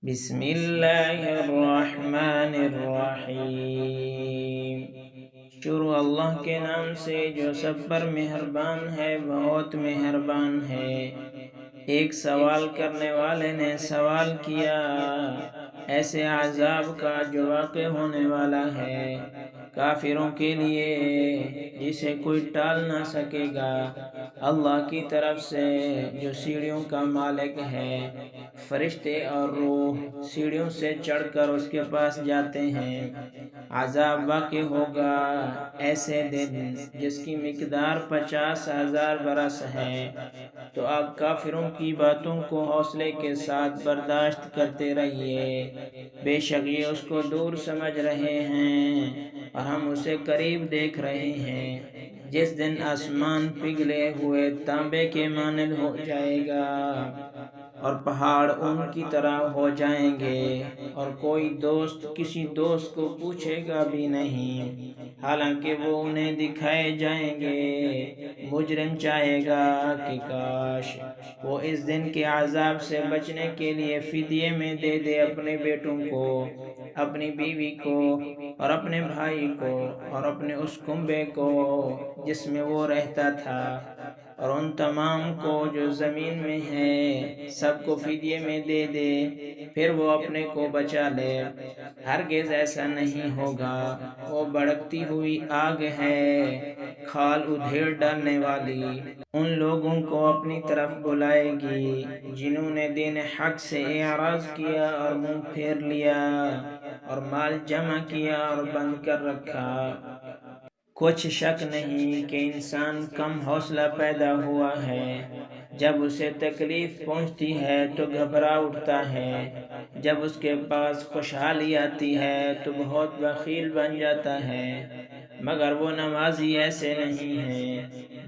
بسم اللہ الرحمن الرحیم۔ شروع اللہ کے نام سے جو سب پر مہربان ہے، بہت مہربان ہے۔ ایک سوال کرنے والے نے سوال کیا، ایسے عذاب کا جو واقع ہونے والا ہے کافروں کے لیے جسے کوئی ٹال نہ سکے گا، اللہ کی طرف سے جو سیڑھیوں کا مالک ہے، فرشتے اور روح سیڑھیوں سے چڑھ کر اس کے پاس جاتے ہیں۔ عذاب واقع ہوگا ایسے دن جس کی مقدار 50,000 برس ہے، تو آپ کافروں کی باتوں کو حوصلے کے ساتھ برداشت کرتے رہیے، بے شک یہ اس کو دور سمجھ رہے ہیں اور ہم اسے قریب دیکھ رہے ہیں۔ جس دن آسمان پگھلے ہوئے تانبے کے مانند ہو جائے گا اور پہاڑ اون کی طرح ہو جائیں گے، اور کوئی دوست کسی دوست کو پوچھے گا بھی نہیں، حالانکہ وہ انہیں دکھائے جائیں گے۔ مجرم چاہے گا کہ کاش وہ اس دن کے عذاب سے بچنے کے لیے فدیے میں دے دے اپنے بیٹوں کو، اپنی بیوی کو اور اپنے بھائی کو اور اپنے اس کنبے کو جس میں وہ رہتا تھا، اور ان تمام کو جو زمین میں ہے، سب کو فدیے میں دے دے، پھر وہ اپنے کو بچا لے۔ ہرگز ایسا نہیں ہوگا، وہ بھڑکتی ہوئی آگ ہے، کھال ادھیڑ ڈالنے والی، ان لوگوں کو اپنی طرف بلائے گی جنہوں نے دین حق سے اعراض کیا اور منہ پھیر لیا اور مال جمع کیا اور بند کر رکھا۔ کچھ شک نہیں کہ انسان کم حوصلہ پیدا ہوا ہے، جب اسے تکلیف پہنچتی ہے تو گھبرا اٹھتا ہے، جب اس کے پاس خوشحالی آتی ہے تو بہت بخیل بن جاتا ہے۔ مگر وہ نمازی ایسے نہیں ہیں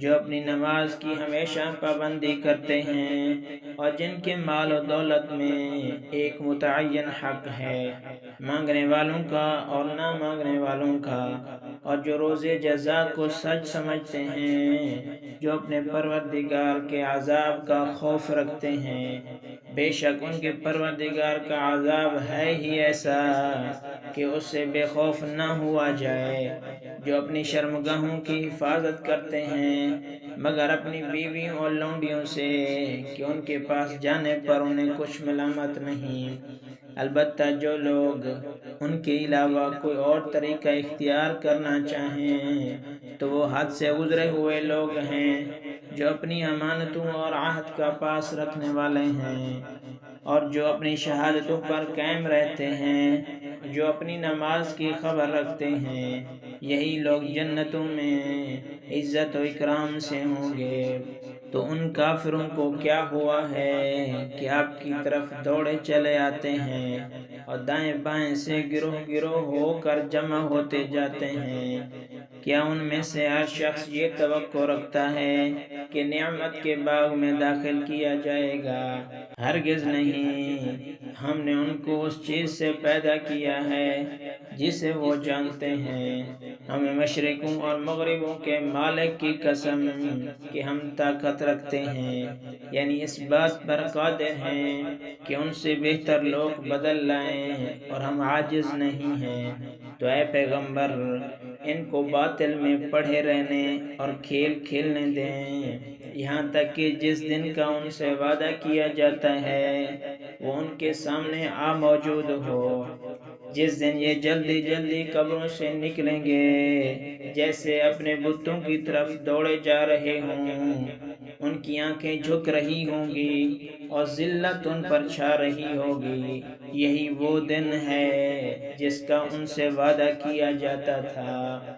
جو اپنی نماز کی ہمیشہ پابندی کرتے ہیں، اور جن کے مال و دولت میں ایک متعین حق ہے، مانگنے والوں کا اور نہ مانگنے والوں کا، اور جو روز جزا کو سچ سمجھتے ہیں، جو اپنے پروردگار کے عذاب کا خوف رکھتے ہیں۔ بے شک ان کے پروردگار کا عذاب ہے ہی ایسا کہ اس سے بے خوف نہ ہوا جائے۔ جو اپنی شرمگاہوں کی حفاظت کرتے ہیں، مگر اپنی بیویوں اور لونڈیوں سے کہ ان کے پاس جانے پر انہیں کچھ ملامت نہیں۔ البتہ جو لوگ ان کے علاوہ کوئی اور طریقہ اختیار کرنا چاہیں تو وہ حد سے گزرے ہوئے لوگ ہیں، جو اپنی امانتوں اور عہد کا پاس رکھنے والے ہیں، اور جو اپنی شہادتوں پر قائم رہتے ہیں، جو اپنی نماز کی خبر رکھتے ہیں، یہی لوگ جنتوں میں عزت و اکرام سے ہوں گے۔ تو ان کافروں کو کیا ہوا ہے کہ آپ کی طرف دوڑے چلے آتے ہیں اور دائیں بائیں سے گروہ گروہ ہو کر جمع ہوتے جاتے ہیں؟ کیا ان میں سے ہر شخص یہ توقع رکھتا ہے کہ نعمت کے باغ میں داخل کیا جائے گا؟ ہرگز نہیں۔ ہم نے ان کو اس چیز سے پیدا کیا ہے جسے وہ جانتے ہیں۔ ہمیں مشرقوں اور مغربوں کے مالک کی قسم کہ ہم طاقت رکھتے ہیں، یعنی اس بات پر قادر ہیں کہ ان سے بہتر لوگ بدل لائیں، اور ہم عاجز نہیں ہیں۔ تو اے پیغمبر، ان کو باطل میں پڑھے رہنے اور کھیل کھیلنے دیں، یہاں تک کہ جس دن کا ان سے وعدہ کیا جاتا ہے وہ ان کے سامنے آ موجود ہو، جس دن یہ جلدی جلدی قبروں سے نکلیں گے، جیسے اپنے بتوں کی طرف دوڑے جا رہے ہوں۔ ان کی آنکھیں جھک رہی ہوں گی اور ذلت ان پر چھا رہی ہوگی۔ یہی وہ دن ہے جس کا ان سے وعدہ کیا جاتا تھا۔